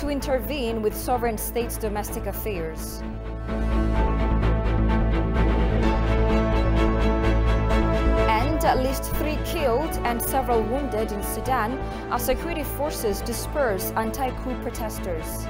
to intervene with sovereign states' domestic affairs. And at least 3 killed and several wounded in Sudan as security forces disperse anti-coup protesters.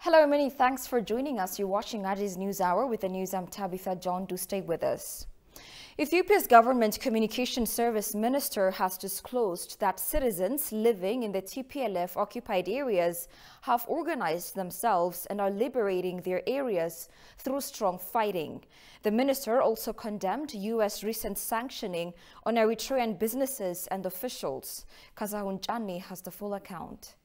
Hello, many thanks for joining us. You're watching Addis News Hour with the news. I'm Tabitha John. Do stay with us. Ethiopia's government communication service minister has disclosed that citizens living in the TPLF-occupied areas have organized themselves and are liberating their areas through strong fighting. The minister also condemned U.S. recent sanctioning on Eritrean businesses and officials. Kazahun Chani has the full account.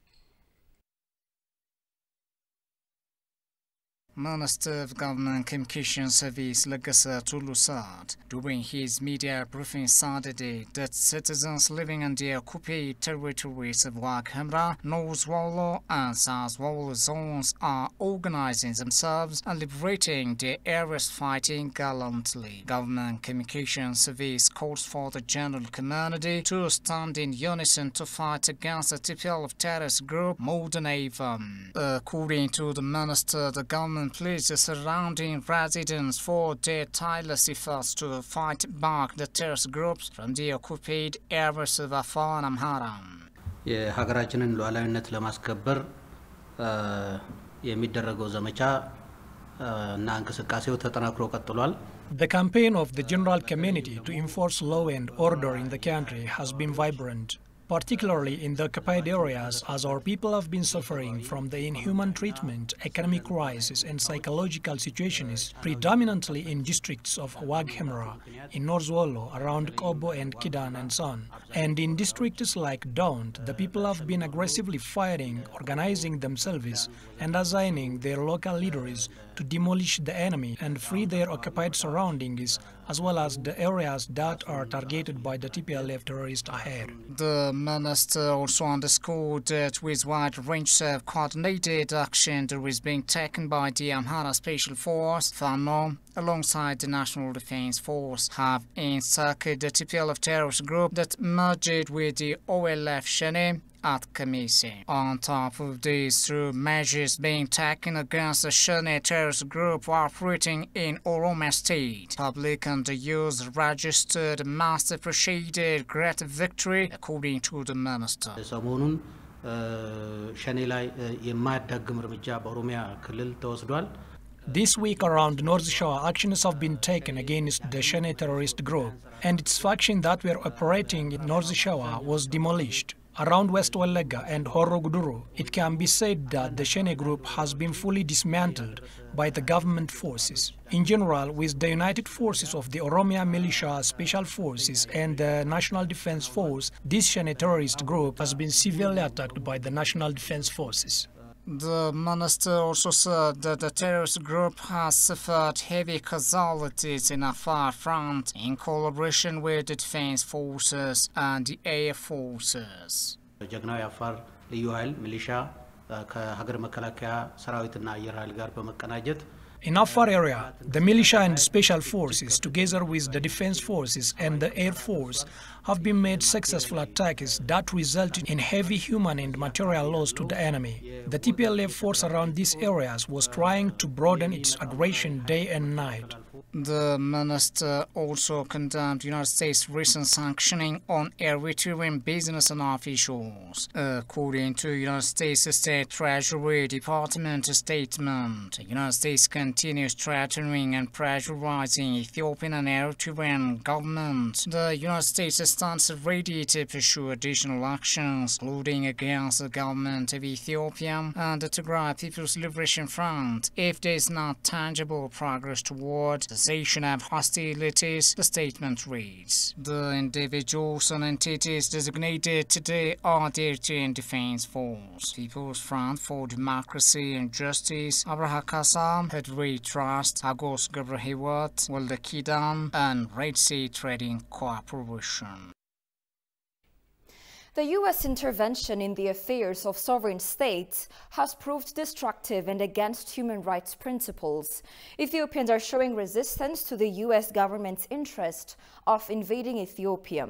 Minister of Government Communication Service Legasa Tulu said during his media briefing Saturday that citizens living in the occupied territories of Wag Hemra, North Wallo and South Wallo zones are organizing themselves and liberating their areas fighting gallantly. Government Communication Service calls for the general community to stand in unison to fight against the TPLF terrorist group more than ever. According to the minister, the government pleads the surrounding residents for their tireless efforts to fight back the terrorist groups from the occupied areas of Afar and Amhara. የሀገራችንን ሉዓላዊነት ለማስከበር የሚደረገው ዘመቻ እና እንቅስቃሴው ተጠናክሮ ቀጥሏል። The campaign of the general community to enforce law and order in the country has been vibrant, particularly in the occupied areas, as our people have been suffering from the inhuman treatment, economic crisis and psychological situations, predominantly in districts of Wag Hemra, in North Wallo, around Kobo and Kidan and so on. And in districts like Daunt, the people have been aggressively fighting, organizing themselves and assigning their local leaders to demolish the enemy and free their occupied surroundings, as well as the areas that are targeted by the TPLF terrorists ahead. The minister also underscored that with wide range of coordinated action that is being taken by the Amhara Special Force, FANO, alongside the National Defense Force, have encircled the TPLF terrorist group that merged with the OLF Shene at Kamise. On top of this, through measures being taken against the Shene terrorist group operating in Oromia State, public and the youth registered most appreciated great victory, according to the minister. ሰሞኑን ሸኔ ላይ የማያዳግም እርምጃ በኦሮሚያ ክልል ተወስዷል። This week around North Shore, actions have been taken against the Shene terrorist group, and its faction that were operating in North Shore was demolished. Around West Wallega and Horro Guduru, it can be said that the Shene group has been fully dismantled by the government forces. In general, with the united forces of the Oromia Militia Special Forces and the National Defense Force, this Shene terrorist group has been severely attacked by the National Defense Forces. The minister also said that the terrorist group has suffered heavy casualties in Afar front in collaboration with the defense forces and the air forces. ጀግናው የአፋር ልዩ ኃይል ሚሊሻ ከሀገር መከላከያ ሰራዊትና አየር ኃይል ጋር በመቀናጀት In Afar area, the militia and special forces, together with the defense forces and the air force, have been made successful attacks that resulted in heavy human and material loss to the enemy. The TPLF force around these areas was trying to broaden its aggression day and night. The minister also condemned United States' recent sanctioning on Eritrean business and officials. According to United States State Treasury Department statement, the United States continues threatening and pressurizing Ethiopian and Eritrean governments. The United States stands ready to pursue additional actions, including against the government of Ethiopia and the Tigray People's Liberation Front, if there is not tangible progress toward the cessation of hostilities, the statement reads. The individuals and entities designated today are the Eritrean Defense Force, People's Front for Democracy and Justice, Abraha Kassam, Hedri Trust, Agos Gabrahewat, Wilde Kidan, and Red Sea Trading Corporation. The U.S. intervention in the affairs of sovereign states has proved destructive and against human rights principles. Ethiopians are showing resistance to the U.S. government's interest of invading Ethiopia.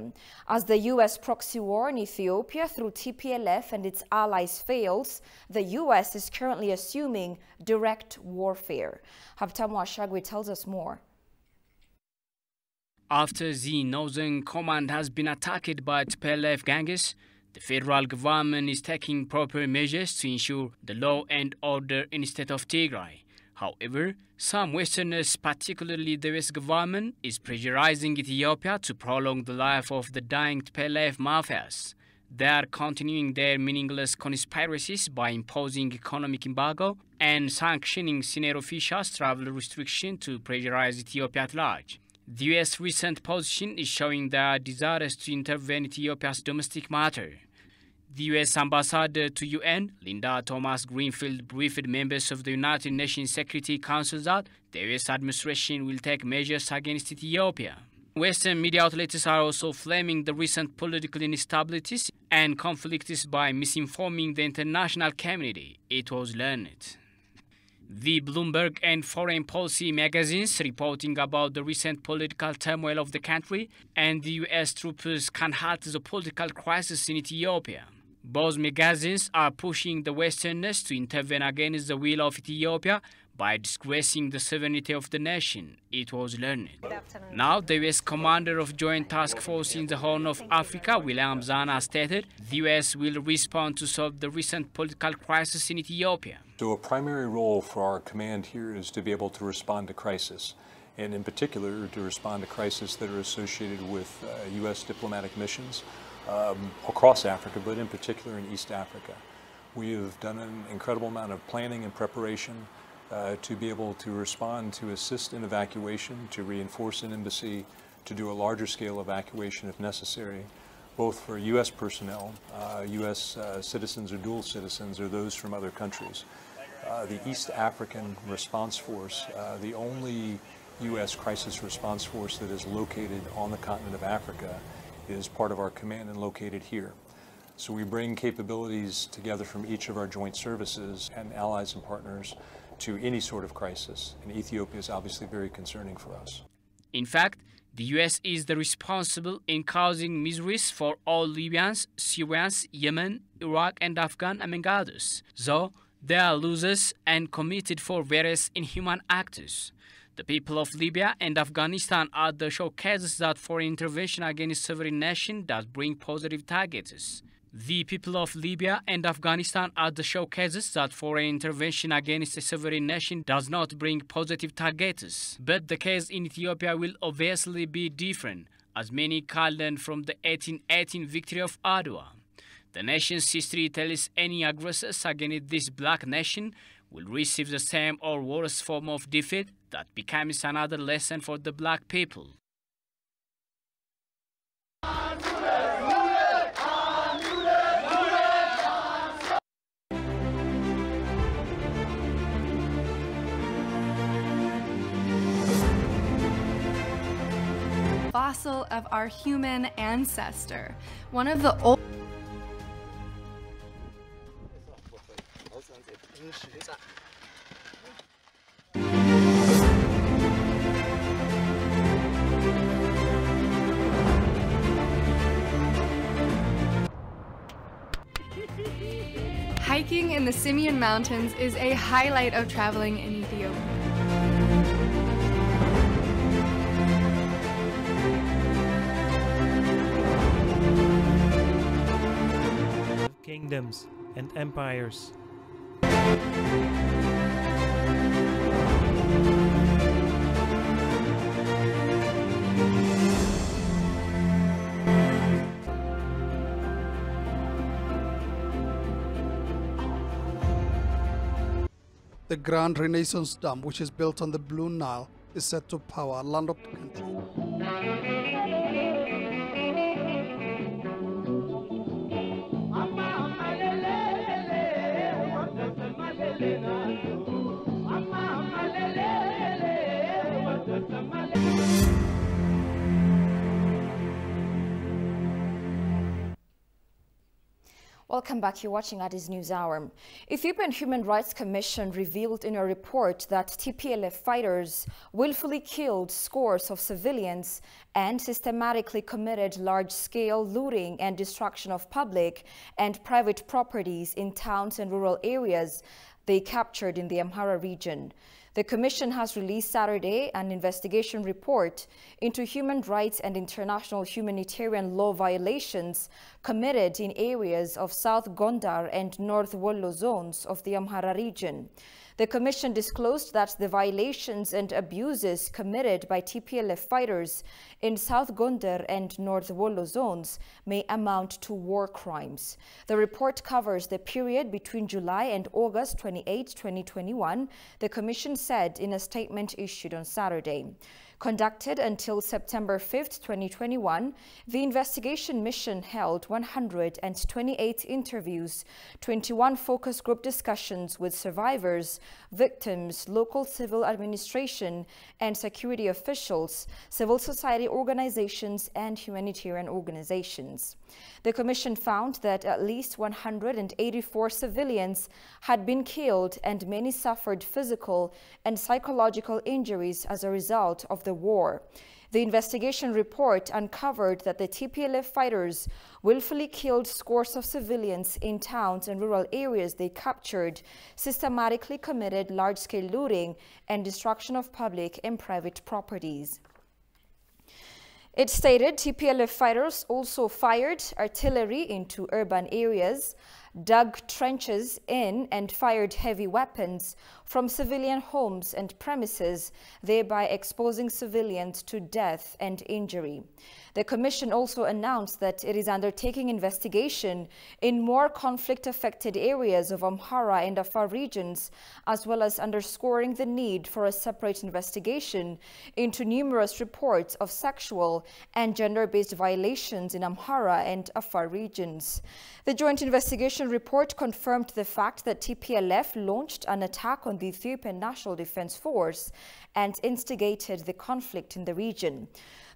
As the U.S. proxy war in Ethiopia through TPLF and its allies fails, the U.S. is currently assuming direct warfare. Habtamu Ashagwe tells us more. After the Northern Command has been attacked by TPLF gangs, the federal government is taking proper measures to ensure the law and order in the state of Tigray. However, some Westerners, particularly the US government, is pressurizing Ethiopia to prolong the life of the dying TPLF mafias. They are continuing their meaningless conspiracies by imposing economic embargo and sanctioning senior officials' travel restriction to pressurize Ethiopia at large. The U.S. recent position is showing their desires to intervene in Ethiopia's domestic matter. The U.S. ambassador to UN, Linda Thomas-Greenfield, briefed members of the United Nations Security Council that the U.S. administration will take measures against Ethiopia. Western media outlets are also flaming the recent political instabilities and conflicts by misinforming the international community, it was learned. The Bloomberg and Foreign Policy magazines reporting about the recent political turmoil of the country and the U.S. troops can halt the political crisis in Ethiopia. Both magazines are pushing the Westerners to intervene against the will of Ethiopia by disgracing the sovereignty of the nation, it was learned. Now, the U.S. commander of Joint Task Force in the Horn of Africa, William Zana, stated the U.S. will respond to solve the recent political crisis in Ethiopia. So a primary role for our command here is to be able to respond to crisis, and in particular to respond to crises that are associated with U.S. diplomatic missions across Africa, but in particular in East Africa. We have done an incredible amount of planning and preparation to be able to respond, to assist in evacuation, to reinforce an embassy, to do a larger scale evacuation if necessary, both for U.S. personnel, U.S. citizens or dual citizens, or those from other countries. The East African Response Force, the only U.S. crisis response force that is located on the continent of Africa, is part of our command and located here. So we bring capabilities together from each of our joint services and allies and partners to any sort of crisis, and Ethiopia is obviously very concerning for us. In fact, the U.S. is the responsible in causing miseries for all Libyans, Syrians, Yemen, Iraq, and Afghan among others, though they are losers and committed for various inhuman acts. The people of Libya and Afghanistan are the showcases that foreign intervention against sovereign nation does bring positive targets. The people of Libya and Afghanistan are the showcases that foreign intervention against a sovereign nation does not bring positive targets. But the case in Ethiopia will obviously be different, as many can learn from the 1818 victory of Adwa. The nation's history tells any aggressors against this black nation will receive the same or worse form of defeat that becomes another lesson for the black people. Fossil of our human ancestor, one of the old Hiking in the Simien Mountains is a highlight of traveling in Ethiopia. Kingdoms and empires. The Grand Renaissance Dam, which is built on the Blue Nile, is set to power landlocked country. Welcome back. You're watching Addis News Hour. Ethiopian Human Rights Commission revealed in a report that TPLF fighters willfully killed scores of civilians and systematically committed large-scale looting and destruction of public and private properties in towns and rural areas they captured in the Amhara region. The Commission has released Saturday an investigation report into human rights and international humanitarian law violations committed in areas of South Gondar and North Wollo zones of the Amhara region. The Commission disclosed that the violations and abuses committed by TPLF fighters in South Gondar and North Wollo zones may amount to war crimes. The report covers the period between July and August 28, 2021, the Commission said in a statement issued on Saturday. Conducted until September 5, 2021, the investigation mission held 128 interviews, 21 focus group discussions with survivors, victims, local civil administration and security officials, civil society organizations, and humanitarian organizations. The Commission found that at least 184 civilians had been killed and many suffered physical and psychological injuries as a result of the war. The investigation report uncovered that the TPLF fighters willfully killed scores of civilians in towns and rural areas they captured, systematically committed large-scale looting and destruction of public and private properties. It stated TPLF fighters also fired artillery into urban areas, dug trenches in and fired heavy weapons from civilian homes and premises, thereby exposing civilians to death and injury. The Commission also announced that it is undertaking investigation in more conflict-affected areas of Amhara and Afar regions, as well as underscoring the need for a separate investigation into numerous reports of sexual and gender-based violations in Amhara and Afar regions. The joint investigation report confirmed the fact that TPLF launched an attack on the Ethiopian National Defense Force and instigated the conflict in the region.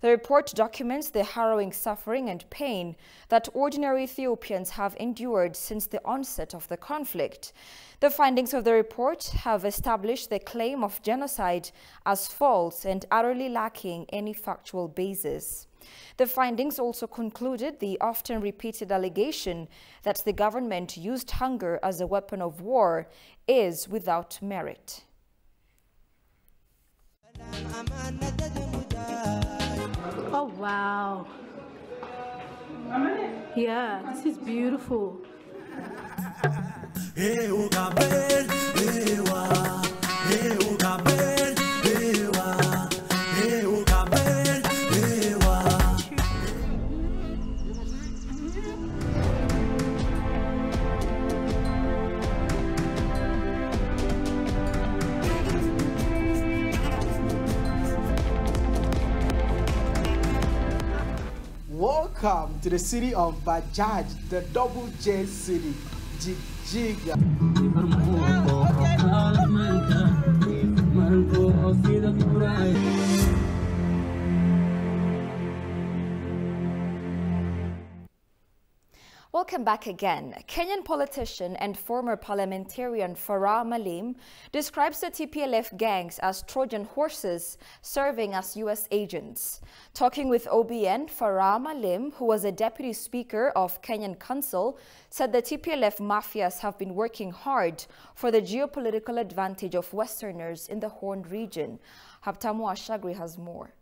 The report documents the harrowing suffering and pain that ordinary Ethiopians have endured since the onset of the conflict. The findings of the report have established the claim of genocide as false and utterly lacking any factual basis. The findings also concluded the often repeated allegation that the government used hunger as a weapon of war is without merit. Oh wow. Yeah, this is beautiful. Welcome to the city of Bajaj, the double J city, Jijiga. Welcome back again. Kenyan politician and former parliamentarian Farah Malim describes the TPLF gangs as Trojan horses serving as U.S. agents. Talking with OBN, Farah Malim, who was a deputy speaker of Kenyan Council, said the TPLF mafias have been working hard for the geopolitical advantage of Westerners in the Horn region. Haptamu Ashagri has more.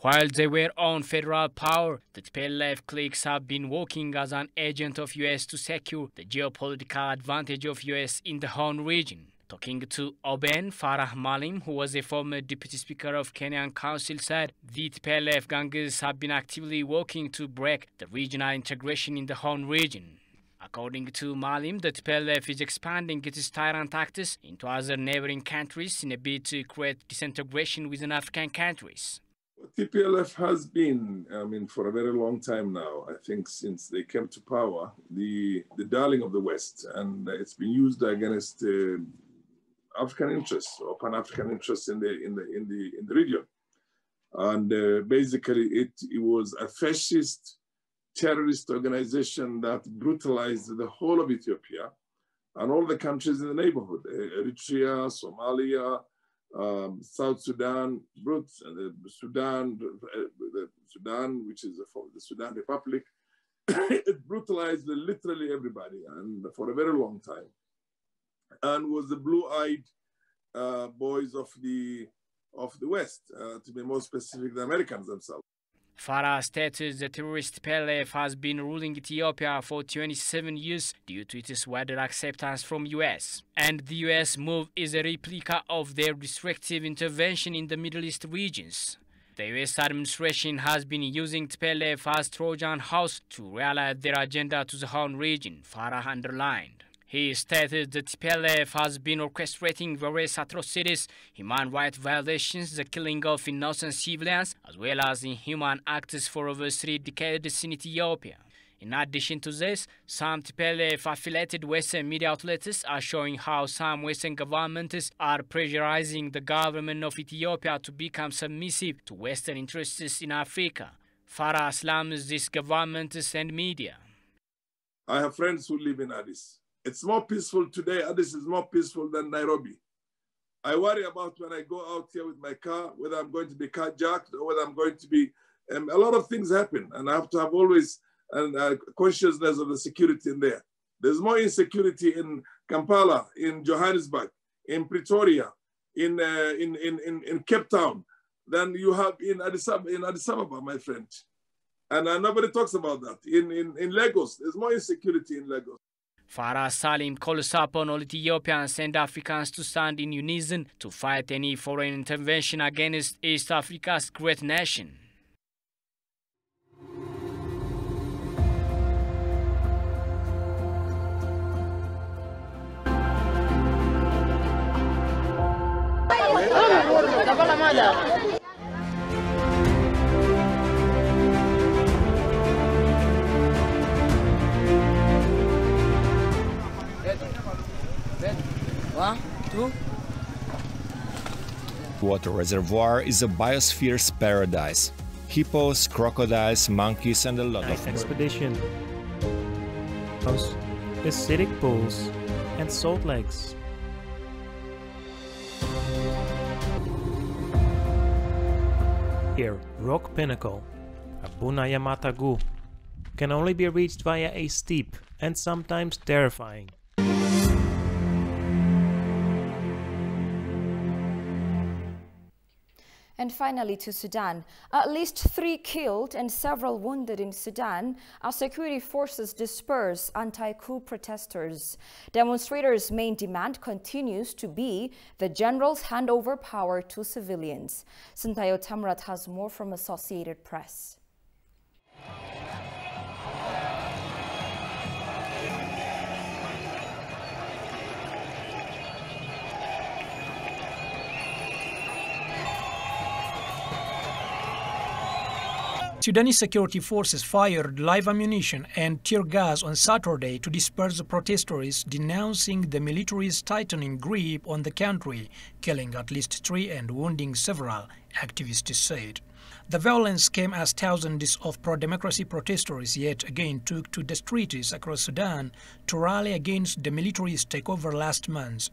While they were on federal power, the TPLF cliques have been working as an agent of US to secure the geopolitical advantage of US in the Horn region. Talking to Oben, Farah Malim, who was a former deputy speaker of Kenyan Council, said the TPLF gangs have been actively working to break the regional integration in the Horn region. According to Malim, the TPLF is expanding its tyrant tactics into other neighboring countries in a bid to create disintegration within African countries. TPLF has been, for a very long time now, I think since they came to power, the darling of the West, and it's been used against African interests or Pan-African interests in the region. And basically, it was a fascist terrorist organization that brutalized the whole of Ethiopia and all the countries in the neighborhood: Eritrea, Somalia, South Sudan, Sudan, which is the Sudan Republic. It brutalized literally everybody, and for a very long time, and was the blue-eyed boys of the West, to be more specific, the Americans themselves. Farah stated the terrorist TPLF has been ruling Ethiopia for 27 years due to its wider acceptance from US. And the US move is a replica of their restrictive intervention in the Middle East regions. The US administration has been using TPLF as Trojan horse to realize their agenda to the Horn region, Farah underlined. He stated that TPLF has been orchestrating various atrocities, human rights violations, the killing of innocent civilians, as well as inhuman acts for over 3 decades in Ethiopia. In addition to this, some TPLF-affiliated Western media outlets are showing how some Western governments are pressurizing the government of Ethiopia to become submissive to Western interests in Africa. Farah slams these governments and media. I have friends who live in Addis. It's more peaceful today. Addis is more peaceful than Nairobi. I worry about when I go out here with my car, whether I'm going to be carjacked or whether I'm going to be, a lot of things happen, and I have to have always a consciousness of the security in there. There's more insecurity in Kampala, in Johannesburg, in Pretoria, in Cape Town than you have in Addis Ababa, my friend. And nobody talks about that. In Lagos, there's more insecurity in Lagos. Farah Salim calls upon all Ethiopians and Africans to stand in unison to fight any foreign intervention against East Africa's great nation. Water reservoir is a biosphere's paradise. Hippos, crocodiles, monkeys, and a lot of expedition. Acidic pools and salt lakes. Here, Rock Pinnacle, Abuna Yamatagu, can only be reached via a steep and sometimes terrifying. And finally to Sudan. At least 3 killed and several wounded in Sudan as security forces disperse anti-coup protesters. Demonstrators' main demand continues to be the generals hand over power to civilians. Sintayo Tamrat has more from Associated Press. Sudanese security forces fired live ammunition and tear gas on Saturday to disperse the protesters, denouncing the military's tightening grip on the country, killing at least 3 and wounding several, activists said. The violence came as thousands of pro-democracy protesters yet again took to the streets across Sudan to rally against the military's takeover last month.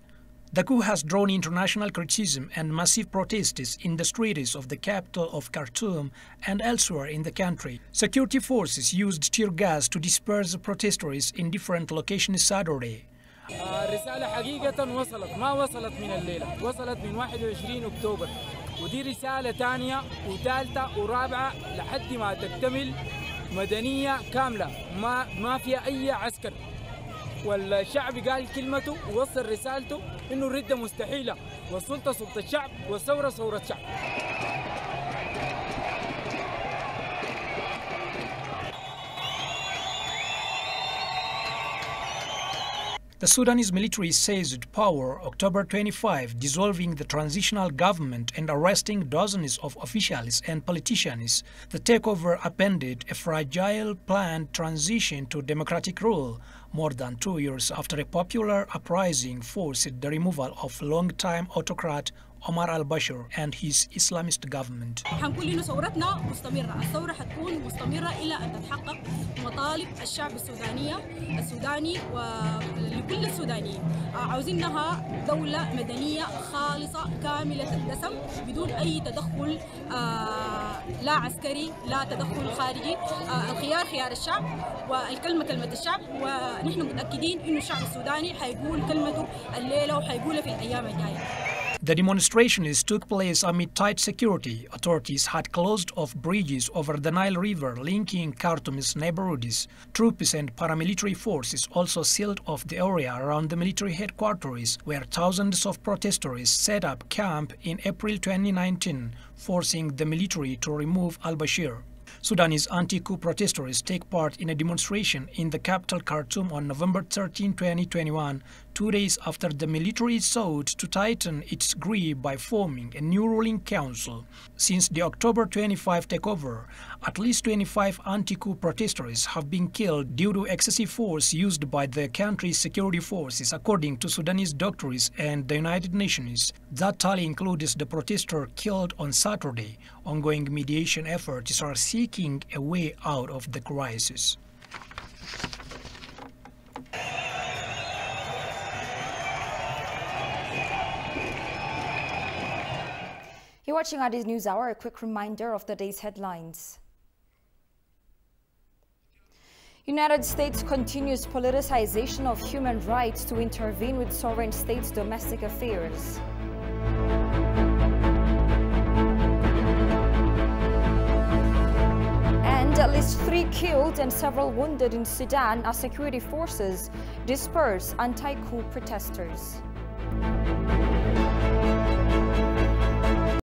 The coup has drawn international criticism and massive protests in the streets of the capital of Khartoum and elsewhere in the country. Security forces used tear gas to disperse the protesters in different locations Saturday. الرسالة حقيقة وصلت ما وصلت من الليلة وصلت من 21 أكتوبر ودي رسالة ثانية وثالثة ورابعة لحد ما تكتمل مدنية كاملة ما فيها أي عسكر والشعب قال كلمته ووصل رسالته إنه الردة مستحيلة والسلطة سلطة الشعب والثورة ثورة الشعب. The Sudanese military seized power October 25, dissolving the transitional government and arresting dozens of officials and politicians. The takeover appended a fragile planned transition to democratic rule, more than 2 years after a popular uprising forced the removal of long-time autocrat Omar al-Bashir and his Islamist government. حنقول إنه ثورتنا مستمرة، الثورة حتكون مستمرة إلى أن تتحقق مطالب الشعب السوداني ولكل السودانيين. عاوزينها دولة مدنية خالصة كاملة الدسم بدون أي تدخل لا عسكري لا تدخل خارجي. الخيار خيار الشعب والكلمة كلمة الشعب، ونحن متأكدين إنه الشعب السوداني حيقول كلمته الليلة وحيقولها في الأيام الجاية. The demonstrations took place amid tight security. Authorities had closed off bridges over the Nile River linking Khartoum's neighborhoods. Troops and paramilitary forces also sealed off the area around the military headquarters, where thousands of protesters set up camp in April 2019, forcing the military to remove al-Bashir. Sudanese anti-coup protesters take part in a demonstration in the capital Khartoum on November 13, 2021, 2 days after the military sought to tighten its grip by forming a new ruling council. Since the October 25 takeover, at least 25 anti-coup protesters have been killed due to excessive force used by the country's security forces, according to Sudanese doctors and the United Nations. That tally includes the protester killed on Saturday. Ongoing mediation efforts are seeking a way out of the crisis. You're watching Addis News Hour. A quick reminder of the day's headlines. United States continues politicization of human rights to intervene with sovereign states' domestic affairs. And at least 3 killed and several wounded in Sudan as security forces disperse anti-coup protesters.